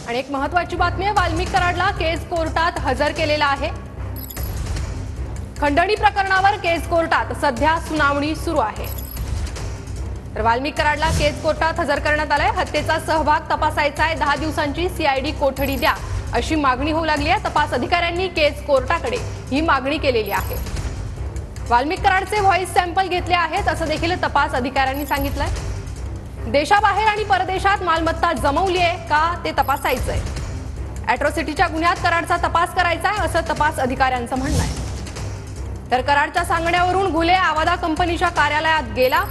आणि एक महत्त्वाची बातमी आहे, वाल्मिक कराडला केस कोर्टात हजर केलेला आहे। खंडणी प्रकरणावर केस कोर्टात सध्या सुनावणी सुरू आहे। तर वाल्मिक कराडला केस कोर्टात हजर करण्यात आलाय। हत्येचा सहभाग तपासायचा आहे, 10 दिवसांची सीआयडी कोठडी द्या अशी मागणी होऊ लागली आहे। तपास अधिकाऱ्यांनी केस कोर्टाकडे ही मागणी केलेली आहे। वाल्मिक कराडचे व्हॉइस सॅम्पल घेतले आहेत असं देखील तपास अधिकाऱ्यांनी सांगितलंय। देशाबाहेर आणि परदेशात मालमत्ता जमवली आहे का ते तपासायचंय। अॅट्रॉसिटीच्या गुन्ह्यात कराडचा तपास करायचा आहे असं तपास अधिकाऱ्यांचं म्हणणं आहे। तर कराडच्या सांगण्यावरून घुले आवादा कंपनीच्या कार्यालयात गेला।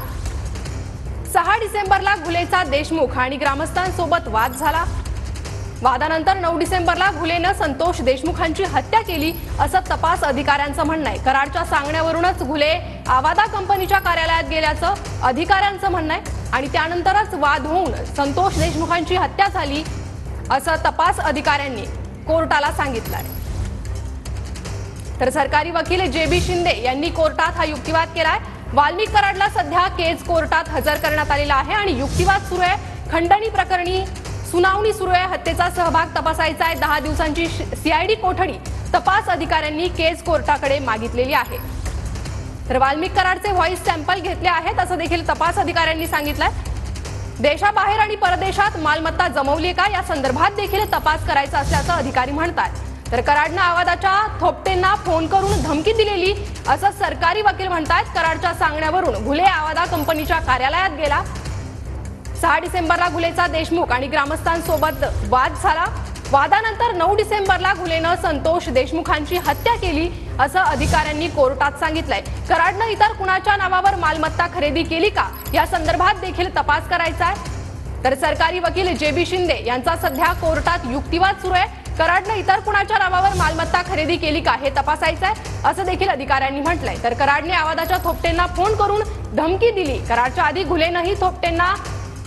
6 डिसेंबरला घुलेचा देशमुख आणि ग्रामस्थांसोबत वाद झाला। वादानंतर 9 डिसेंबरला घुलेनं संतोष देशमुखांची हत्या केली असं तपास अधिकाऱ्यांचं म्हणणं आहे। कराडच्या सांगण्यावरूनच घुले आवादा कंपनीच्या कार्यालयात गेल्याचं अधिकाऱ्यांचं म्हणणं आहे आणि त्यानंतरच वाद होऊन संतोष देशमुखांची हत्या झाली असं तपास अधिकाऱ्यांनी कोर्टाला सांगितलंय। तर सरकारी वकील जेबी शिंदे यांनी कोर्टात हा युक्तिवाद केलाय। वाल्मिक कराडला सध्या केस कोर्टात हजर करण्यात आलेला आहे आणि युक्तिवाद सुरू आहे। खंडणी प्रकरणी सुनावणी सुरू आहे। हत्येचा सहभाग तपासायचा आहे, 10 दिवसांची सीआयडी कोठडी तपास अधिकाऱ्यांनी केस कोर्टाकडे मागितलेली आहे। तर वाल्मिक कराडचे व्हॉइस सॅम्पल घेतले आहेत असं देखील तपास अधिकाऱ्यांनी सांगितलंय। देशाबाहेर आणि परदेशात मालमत्ता जमवली का या संदर्भात देखील तपास करायचा असल्याचं अधिकारी म्हणतात। तर कराडनं आवादाच्या थोपटेंना फोन करून धमकी दिलेली असं सरकारी वकील म्हणतात। कराडच्या सांगण्यावरून घुले आवादा कंपनीच्या कार्यालयात गेला। 6 डिसेंबरला घुलेचा देशमुख आणि ग्रामस्थांसोबत वाद झाला। वादानंतर 9 डिसेंबरला घुलेनं संतोष देशमुखांची हत्या केली असं अधिकाऱ्यांनी कोर्टात सांगितलंय। कराडनं इतर कुणाच्या नावावर मालमत्ता खरेदी केली का या संदर्भात देखील तपास करायचा आहे। तर सरकारी वकील जेबी शिंदे यांचा सध्या कोर्टात युक्तिवाद सुरू आहे। कराडनं इतर कुणाच्या नावावर मालमत्ता खरेदी केली का हे तपासायचं आहे असं देखील अधिकाऱ्यांनी म्हटलंय। तर कराडने आवादाच्या थोपटेंना फोन करून धमकी दिली। कराडच्या आधी घुलेनंही थोपटेंना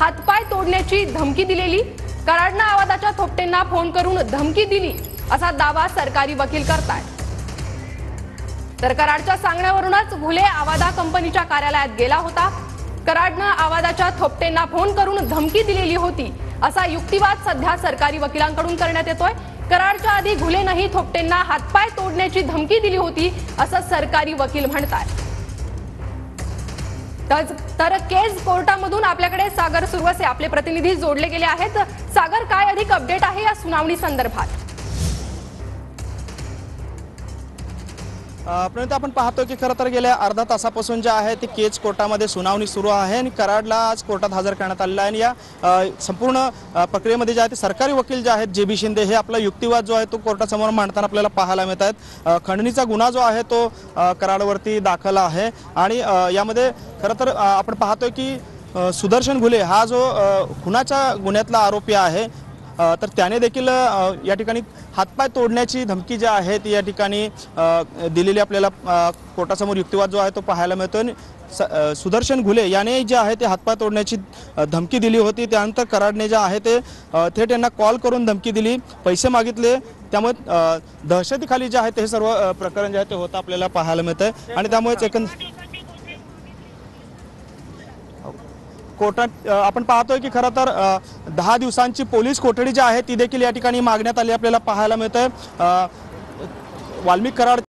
हातपाय तोडण्याची धमकी दिलेली। कराडनं आवादाच्या थोपटेंना फोन करून धमकी दिली असा दावा सरकारी वकील करतायत। तर कराडच्या सांगण्यावरूनच घुले आवादा कंपनीच्या कार्यालयात गेला होता। कराडनं आवादाच्या थोपटेंना फोन करून धमकी दिलेली होती असा युक्तिवाद सध्या सरकारी वकिलांकडून करण्यात येतोय। कराडच्या आधी घुलेनंही थोपटेंना हातपाय तोडण्याची धमकी दिली होती असं सरकारी वकील म्हणतात। तर केस कोर्टामधून आपल्याकडे सागर सुरवसे आपले प्रतिनिधी जोडले गेले आहेत। सागर, काय अधिक अपडेट आहे या सुनावणी संदर्भात? परंतु आपण पाहतो की खरं तर गेल्या अर्धा तासापासून जे आहे ते केस कोर्टामध्ये सुनावणी सुरू आहे आणि कराडला आज कोर्टात हजर करण्यात आलेला आहे। आणि या संपूर्ण प्रक्रियेमध्ये जे आहे ते सरकारी वकील जे आहेत जेबी शिंदे हे आपला युक्तिवाद जो आहे तो कोर्टासमोर मांडताना आपल्याला पाहायला मिळत आहेत। खंडणीचा गुन्हा जो आहे तो कराडवरती दाखल आहे आणि यामध्ये खरं तर आपण पाहतोय की सुदर्शन घुले हा जो खुनाच्या गुन्ह्यातला आरोपी आहे तर त्याने देखील या ठिकाणी हातपाय तोडण्याची धमकी जी आहे ती या ठिकाणी दिलेली आपल्याला कोर्टासमोर युक्तिवाद जो आहे तो पाहायला मिळतोय। सुदर्शन घुले याने जे आहे ते हातपाय तोडण्याची धमकी दिली होती। त्यानंतर कराडने जे आहे ते थेट यांना कॉल करून धमकी दिली, पैसे मागितले। त्यामुळे दहशतीखाली जे आहे ते हे सर्व प्रकरण जे आहे ते होतं आपल्याला पाहायला मिळतंय आणि त्यामुळेच कोर्टात आपण पाहतोय की खरं तर 10 दिवसांची पोलीस कोठडी जी आहे ती देखील या ठिकाणी मागण्यात आली आपल्याला पाहायला मिळतंय। वाल्मिक कराड